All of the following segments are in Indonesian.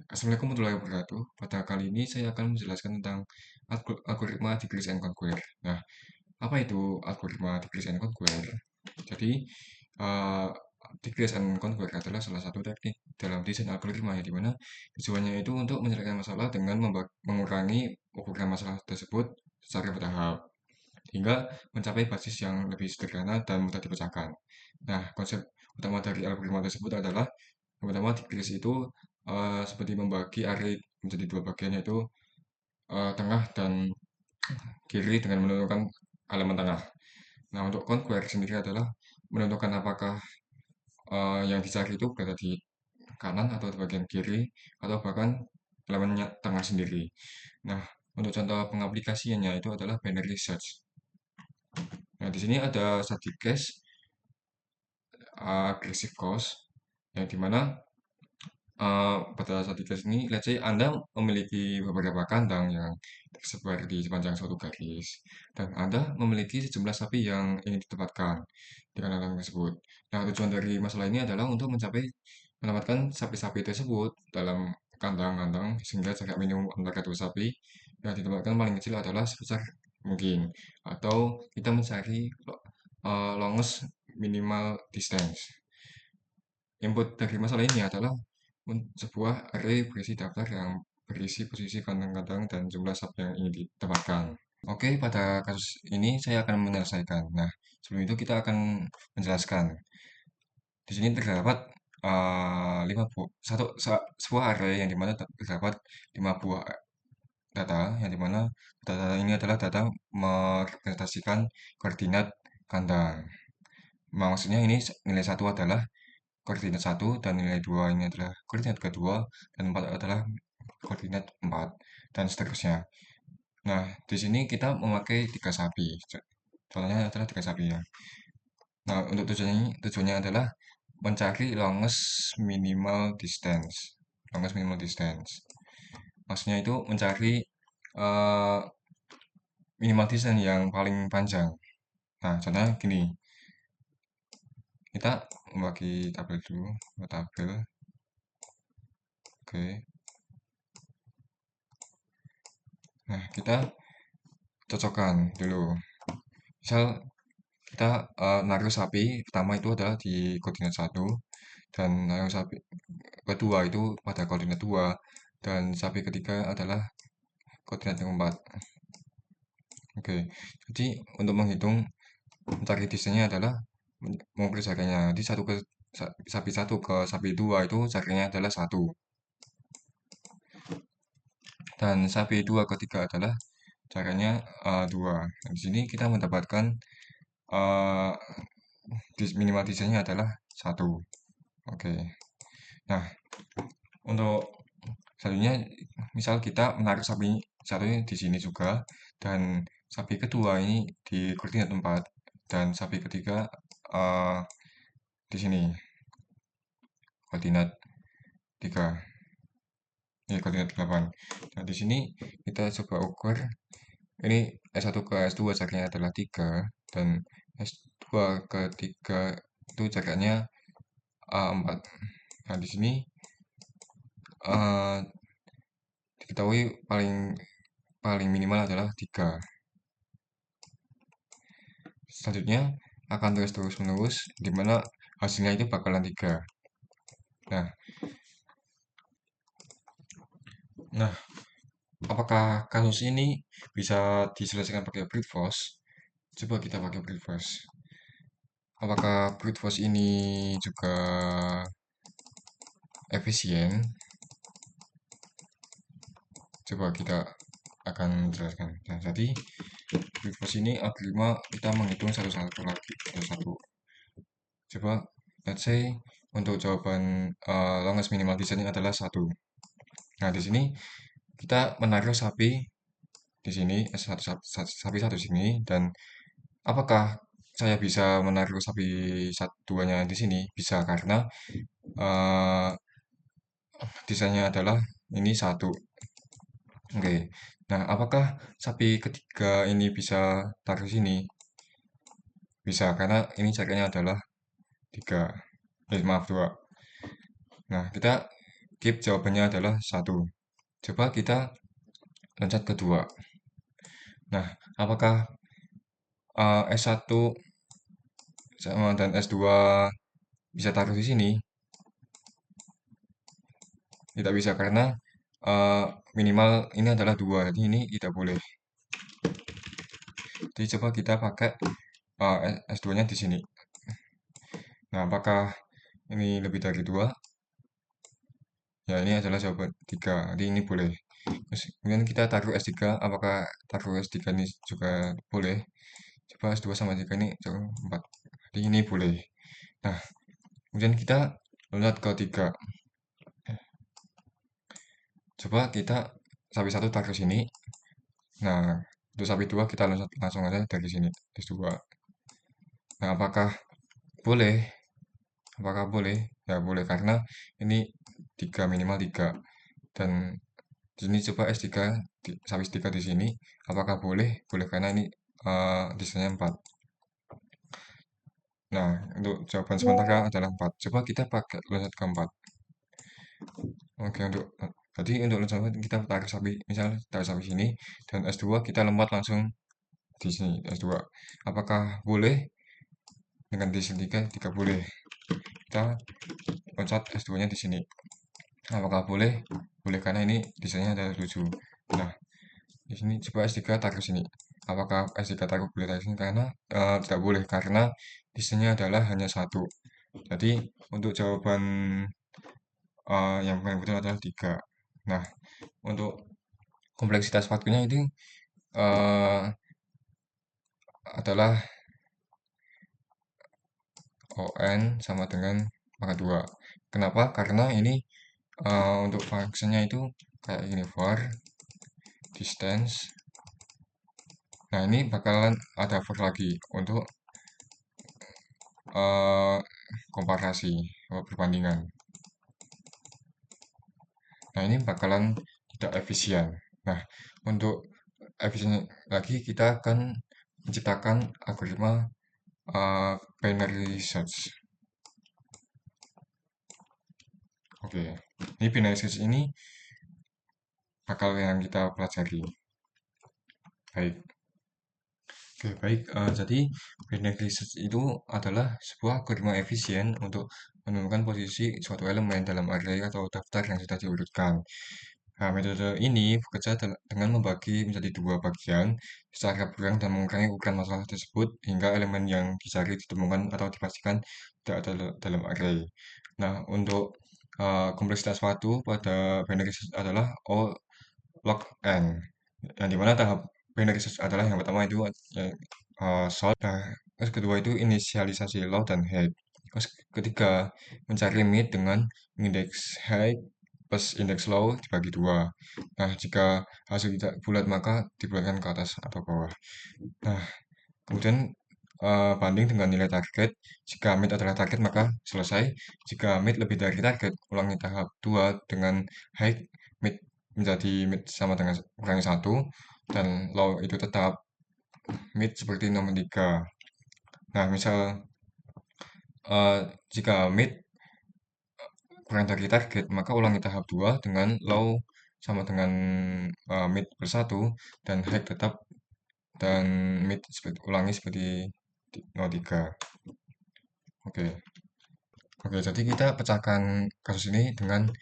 Assalamualaikum warahmatullahi wabarakatuh. Pada kali ini saya akan menjelaskan tentang algoritma Decrease and Conquer. Nah, apa itu algoritma Decrease and Conquer? Jadi, uh, Decrease and Conquer adalah salah satu teknik dalam desain algoritma yang dimana tujuannya itu untuk menyelesaikan masalah dengan mengurangi ukuran masalah tersebut secara bertahap hingga mencapai basis yang lebih sederhana dan mudah dipecahkan. Nah, konsep utama dari algoritma tersebut adalah yang pertama decrease itu seperti membagi array menjadi dua bagian yaitu tengah dan kiri dengan menentukan elemen tengah. Nah, untuk conquer sendiri adalah menentukan apakah yang dicari itu berada di kanan atau di bagian kiri atau bahkan elemennya tengah sendiri. Nah, untuk contoh pengaplikasiannya itu adalah binary search. Nah, di sini ada static cache, aggressive cost, yang dimana pada saat di garis ini, let's say Anda memiliki beberapa kandang yang tersebar di sepanjang suatu garis, dan Anda memiliki sejumlah sapi yang ingin ditempatkan di kandang tersebut. Nah, tujuan dari masalah ini adalah untuk menempatkan sapi-sapi tersebut dalam kandang-kandang sehingga jarak minimum antara dua sapi yang ditempatkan paling kecil adalah sebesar mungkin, atau kita mencari longest minimal distance. Input dari masalah ini adalah sebuah array berisi daftar yang berisi posisi kandang-kandang dan jumlah sub yang ingin ditempatkan. Oke, pada kasus ini saya akan menyelesaikan. Nah, sebelum itu kita akan menjelaskan. Di sini terdapat lima buah, sebuah array yang dimana terdapat lima buah data, yang dimana data ini adalah data merepresentasikan koordinat kandang. Maksudnya ini nilai satu adalah koordinat satu dan nilai 2 ini adalah koordinat kedua dan 4 adalah koordinat 4 dan seterusnya. Nah, di sini kita memakai tiga sapi. Contohnya adalah tiga sapi ya. Nah, untuk tujuannya adalah mencari longest minimal distance. Longest minimal distance. Maksudnya itu mencari uh, minimal distance yang paling panjang. Nah, contohnya gini. Kita membagi tabel dulu, tabel. Oke. Nah, kita cocokkan dulu. Misal kita naruh sapi pertama itu adalah di koordinat satu dan naruh sapi kedua itu pada koordinat 2 dan sapi ketiga adalah koordinat yang 4. Oke, jadi untuk menghitung mencari distance-nya adalah mengukur jaraknya. Jadi sapi satu ke sapi 2 itu jaraknya adalah 1 dan sapi 2 ke 3 adalah jaraknya 2. Nah, di sini kita mendapatkan uh, minimal distance-nya adalah 1. Oke. Nah, untuk selanjutnya misal kita menarik sapi satunya di sini juga dan sapi kedua ini di koordinat 4 dan sapi ketiga uh, di sini koordinat 3 ini koordinat 8. Nah, di sini kita coba ukur ini S1 ke S2 jaraknya adalah 3 dan S2 ke 3 itu jaraknya 4. Nah, di sini uh, diketahui paling paling minimal adalah 3. Selanjutnya akan terus menerus di mana hasilnya itu bakalan 3. Nah, nah, apakah kasus ini bisa diselesaikan pakai brute force? Coba kita pakai brute force. Apakah brute force ini juga efisien? Coba kita akan menjelaskan. Nah, jadi brute force ini algoritma kita menghitung satu-satu lagi, satu-satu. Coba, let's say untuk jawaban longest minimal distance adalah 1. Nah, di sini kita menaruh sapi di sini, sapi satu sini, dan apakah saya bisa menaruh sapi duanya di sini? Bisa, karena uh, desainnya adalah ini satu. Oke. Nah, apakah sapi ketiga ini bisa taruh sini? Bisa, karena ini jaraknya adalah 3. Maaf, 2. Nah, kita keep jawabannya adalah satu. Coba kita loncat ke 2. Nah, apakah S1 dan S2 bisa taruh di sini? Tidak bisa karena eh, minimal ini adalah 2, jadi ini tidak boleh. Jadi coba kita pakai S2-nya di sini. Nah, apakah ini lebih dari 2? Ya, ini adalah jawaban 3. Jadi ini boleh. Terus kemudian kita taruh S3, apakah taruh S3 ini juga boleh? Coba S2 sama 3 ini cukup 4. Jadi ini boleh. Nah, kemudian kita loncat ke 3. Coba kita sapi 1 taruh sini. Nah, untuk sapi 2 kita loncat langsung aja dari sini, S2. Nah, apakah boleh? Apakah boleh? Ya, boleh karena ini 3 minimal 3. Dan di sini coba S3 sapi 3 di sini. Apakah boleh? Boleh karena ini desainnya 4. Nah, untuk jawaban sementara adalah 4. Coba kita pakai loncat ke 4. Oke, jadi untuk loncat kita taruh sapi, misal taruh sapi sini, dan S2 kita lompat langsung di sini, S2. Apakah boleh? Dengan desain 3, 3 boleh. Kita loncat S2-nya di sini. Apakah boleh? Boleh karena ini desainnya ada 7. Nah, di sini coba S3 taruh sini. Apakah S3 taruh boleh taruh sini? Karena tidak boleh karena desainnya adalah hanya satu. Jadi untuk jawaban yang paling betul adalah 3. Nah, untuk kompleksitas waktunya ini eh, adalah ON sama dengan pangkat 2. Kenapa? Karena ini untuk fungsinya itu kayak gini, for distance. Nah, ini bakalan ada for lagi untuk eh, komparasi atau perbandingan. Nah, ini bakalan tidak efisien. Nah, untuk efisien lagi kita akan menciptakan algoritma binary search. Oke, ini binary search ini bakal yang kita pelajari. Baik. Oke, baik. Jadi, binary search itu adalah sebuah algoritma efisien untuk menemukan posisi suatu elemen dalam array atau daftar yang sudah diurutkan. Nah, metode ini bekerja dengan membagi menjadi dua bagian secara berang dan mengurangi ukuran masalah tersebut hingga elemen yang dicari ditemukan atau dipastikan tidak ada dalam array. Nah, untuk kompleksitas suatu pada binary search adalah O log n, yang dimana tahap binary search adalah yang pertama itu sort, nah, terus kedua itu inisialisasi low dan high, terus ketiga mencari mid dengan indeks high plus indeks low dibagi dua. Nah, jika hasil tidak bulat maka dibulatkan ke atas atau bawah. Nah, kemudian banding dengan nilai target. Jika mid adalah target maka selesai. Jika mid lebih dari target, ulangi tahap 2 dengan high mid menjadi mid sama dengan kurangi 1 dan low itu tetap mid seperti nomor 3. Nah, misal eh, jika mid kurang dari target, maka ulangi tahap 2 dengan low sama dengan mid per 1 dan high tetap dan mid seperti, ulangi seperti 03. Oke. Oke, jadi kita pecahkan kasus ini dengan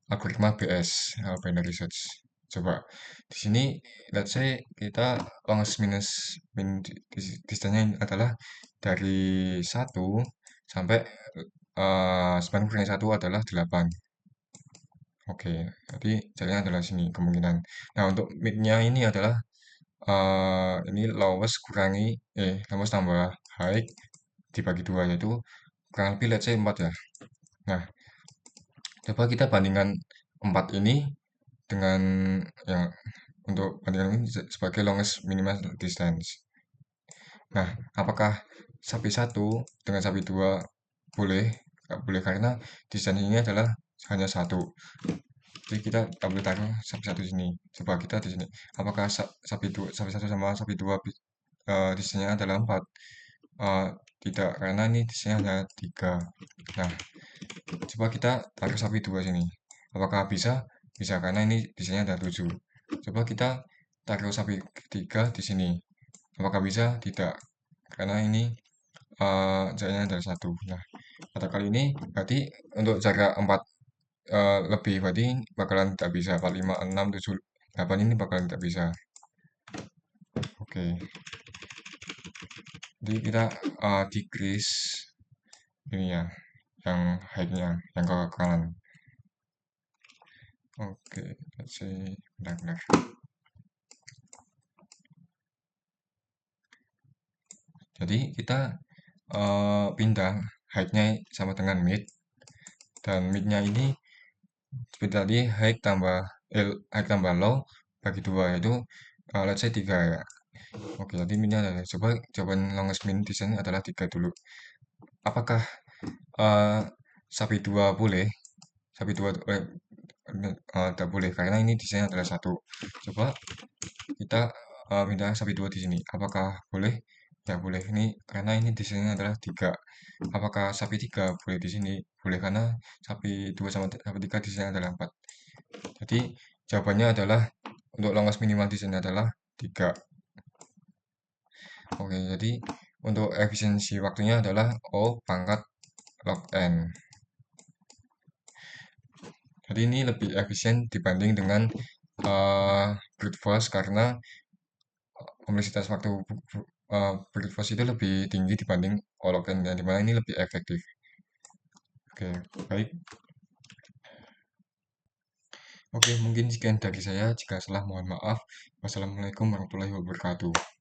algoritma BS, binary search. Coba di sini, let's say kita longest minus min distance-nya adalah dari 1 sampai 9 kurangi 1 adalah 8. Oke, jadi jalannya adalah sini kemungkinan. Nah, untuk mid-nya ini adalah ini lowest tambah high dibagi 2 yaitu kurang lebih let's say 4 ya. Nah, coba kita bandingkan 4 ini dengan yang untuk bandingan ini sebagai longest minimum distance. Nah, apakah sapi satu dengan sapi dua boleh? Nggak boleh karena distance ini adalah hanya satu. Jadi kita nggak boleh taruh sapi satu di sini. Coba kita di sini. Apakah sapi satu sama sapi dua distance-nya adalah 4? Eh, tidak, karena ini distance hanya 3. Nah, coba kita taruh sapi dua sini. Apakah bisa? Bisa, karena ini desainnya ada 7. Coba kita taruh sapi ketiga di sini. Apakah bisa? Tidak, karena ini jaraknya ada 1. Nah, pada kali ini berarti untuk jarak 4 lebih, berarti bakalan tidak bisa. 4, 5, 6, 7, 8 ini bakalan tidak bisa. Oke, jadi kita decrease ini ya, yang height-nya, yang ke kanan. Oke, let's say, benar-benar. Jadi kita pindah height-nya sama dengan mid, dan mid-nya ini seperti tadi height tambah low bagi dua, yaitu let's say 3 ya. Oke, tadi mid-nya ada. Coba jawaban longest min di sini adalah 3 dulu. Apakah eh, sapi 2 boleh? Sapi 2 tidak boleh, karena ini desainnya adalah 1. Coba kita pindah sapi 2 di sini. Apakah boleh? Ya boleh. Ini karena ini desainnya adalah 3. Apakah sapi 3 boleh di sini? Boleh, karena sapi 2 sama sapi 3 desainnya adalah 4. Jadi jawabannya adalah untuk longest minimal di sini adalah 3. Oke, jadi untuk efisiensi waktunya adalah O pangkat log N. Jadi ini lebih efisien dibanding dengan brute force, karena kompleksitas waktu brute force itu lebih tinggi dibanding log N, yang dimana ini lebih efektif. Oke, baik. Oke, mungkin sekian dari saya. Jika salah, mohon maaf. Wassalamualaikum warahmatullahi wabarakatuh.